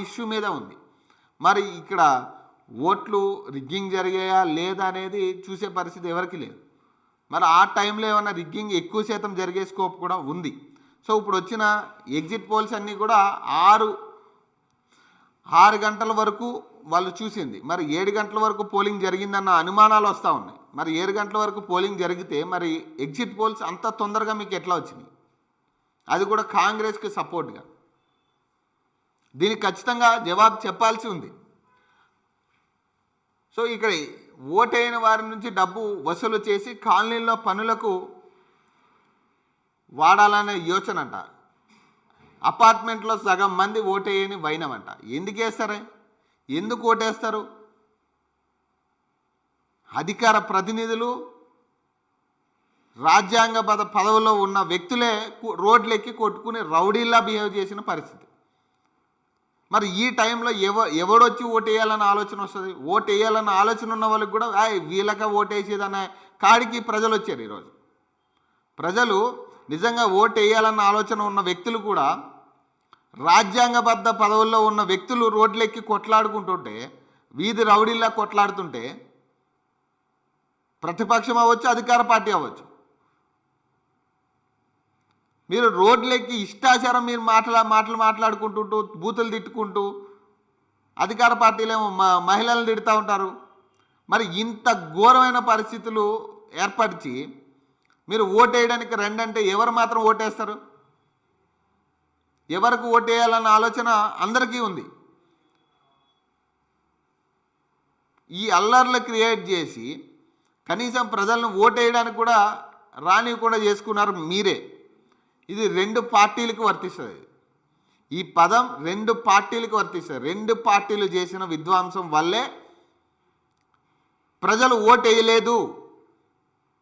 Issue మీద ఉంది. మరి ఇక్కడ ఓట్లు రిగ్గింగ్ జరిగాయా లేదా అనేది చూసే పరిస్థితి ఎవరికి లేదు. మరి ఆ టైంలో ఏమైనా రిగ్గింగ్ ఎక్కువ శాతం జరిగే స్కోప్ కూడా ఉంది. సో ఇప్పుడు వచ్చిన ఎగ్జిట్ పోల్స్ అన్నీ కూడా 6 గంటల వరకు వాళ్ళు చూసింది. మరి 7 గంటల వరకు పోలింగ్ జరిగిందన్న అనుమానాలు వస్తూ ఉన్నాయి. మరి 7 గంటల వరకు పోలింగ్ జరిగితే మరి ఎగ్జిట్ పోల్స్ అంత తొందరగా మీకు ఎట్లా వచ్చినాయి? అది కూడా కాంగ్రెస్కి సపోర్ట్గా. దీనికి ఖచ్చితంగా జవాబు చెప్పాల్సి ఉంది. సో ఇక్కడ ఓటైన వారి నుంచి డబ్బు వసూలు చేసి కాలనీల్లో పనులకు వాడాలనే యోచన అంట. అపార్ట్మెంట్లో సగం మంది ఓటేయని వైనమంట. ఎందుకు వేస్తారే? ఎందుకు ఓటేస్తారు? అధికార ప్రతినిధులు, రాజ్యాంగబద్ధ పదవుల్లో ఉన్న వ్యక్తులే రోడ్లెక్కి కొట్టుకుని రౌడీల్లా బిహేవ్ చేసిన పరిస్థితి. మరి ఈ టైంలో ఎవడొచ్చి ఓటేయాలన్న ఆలోచన వస్తుంది? ఓటేయాలన్న ఆలోచన ఉన్న వాళ్ళకి కూడా వీళ్ళక ఓటేసేదనే కాడికి ప్రజలు వచ్చారు. ఈరోజు ప్రజలు నిజంగా ఓటేయాలన్న ఆలోచన ఉన్న వ్యక్తులు కూడా రాజ్యాంగబద్ధ పదవుల్లో ఉన్న వ్యక్తులు రోడ్లెక్కి కొట్లాడుకుంటుంటే, వీధి రౌడీల్లా కొట్లాడుతుంటే, ప్రతిపక్షం అవ్వచ్చు, అధికార పార్టీ అవ్వచ్చు, మీరు రోడ్లెక్కి ఇష్టాచారం మీరు మాట్లాడుకుంటుంటూ బూతులు తిట్టుకుంటూ అధికార పార్టీలేమో మహిళలను తిడుతూ ఉంటారు. మరి ఇంత ఘోరమైన పరిస్థితులు ఏర్పరిచి మీరు ఓటేయడానికి రండంటే ఎవరు మాత్రం ఓటేస్తారు? ఎవరికి ఓటేయాలన్న ఆలోచన అందరికీ ఉంది. ఈ అల్లర్లు క్రియేట్ చేసి కనీసం ప్రజలను ఓటేయడానికి కూడా రానివ్వకుండా చేసుకున్నారు మీరే. ఇది 2 పార్టీలకు వర్తిస్తుంది. ఈ పదం 2 పార్టీలకు వర్తిస్తుంది. 2 పార్టీలు చేసిన విధ్వంసం వల్లే ప్రజలు ఓటేయలేదు.